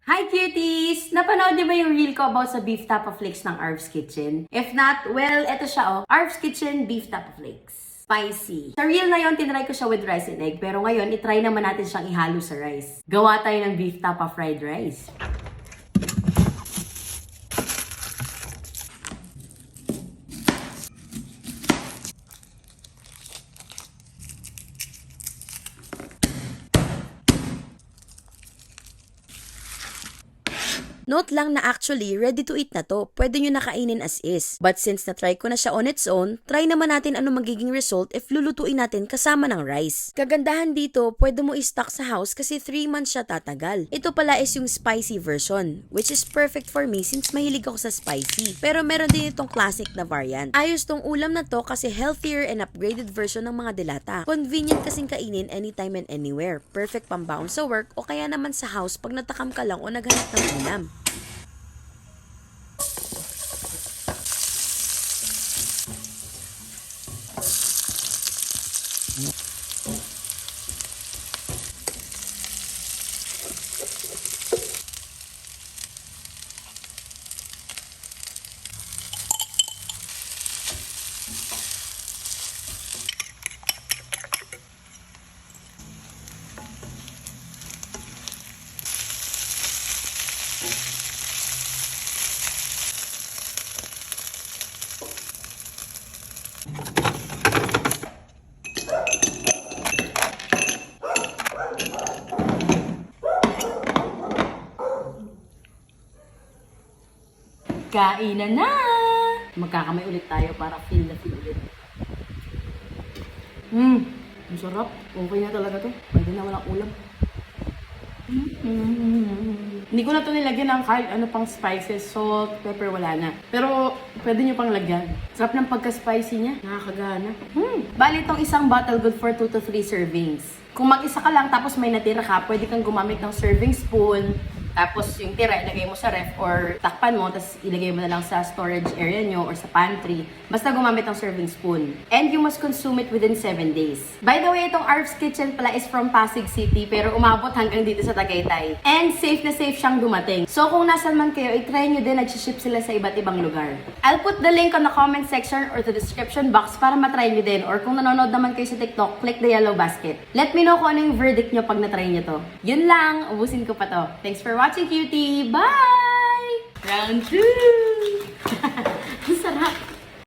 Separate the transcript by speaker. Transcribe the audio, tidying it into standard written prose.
Speaker 1: Hi cuties! Napanood niyo ba yung reel ko about sa beef tapa flakes ng Arv's Kitchen? If not, well, eto siya oh. Arv's Kitchen beef tapa flakes. Spicy. Sa reel na yon, tinry ko siya with rice and egg. Pero ngayon, itry naman natin siyang ihalo sa rice. Gawa tayo ng beef tapa fried rice.
Speaker 2: Note lang na actually, ready to eat na to. Pwede nyo nakainin as is. But since na-try ko na siya on its own, try naman natin ano magiging result if lulutuin natin kasama ng rice. Kagandahan dito, pwede mo i-stock sa house kasi 3 months siya tatagal. Ito pala is yung spicy version, which is perfect for me since mahilig ako sa spicy. Pero meron din itong classic na variant. Ayos tong ulam na to kasi healthier and upgraded version ng mga dilata. Convenient kasing kainin anytime and anywhere. Perfect pambaon sa work o kaya naman sa house pag natakam ka lang o naghanap ng ulam.
Speaker 1: Kainan na! Magkakamay ulit tayo para feel na feel ulit. Ang sarap. Okay na talaga to. Pwede na walang ulam. Hindi ko na to nilagyan ng kahit ano pang spices, salt, pepper, wala na. Pero pwede nyo pang lagyan. Sarap ng pagka-spicy niya. Nakakagana. Bali itong isang bottle good for 2 to 3 servings. Kung mag-isa ka lang tapos may natira ka, pwede kang gumamit ng serving spoon. Tapos yung tira, ilagay mo sa ref or takpan mo, tapos ilagay mo na lang sa storage area nyo or sa pantry. Basta gumamit ng serving spoon. And you must consume it within 7 days. By the way, itong Arv's Kitchen pala is from Pasig City, pero umabot hanggang dito sa Tagaytay. And safe na safe siyang dumating. So kung nasan man kayo, i-try nyo din, nag-ship sila sa iba't ibang lugar. I'll put the link on the comment section or the description box para matry nyo din. Or kung nanonood naman kayo sa TikTok, click the yellow basket. Let me know kung ano yung verdict nyo pag natry nyo to. Yun lang, ubusin ko pa to. Thanks for watching, cutie! Bye! Round 2! Ang sarap!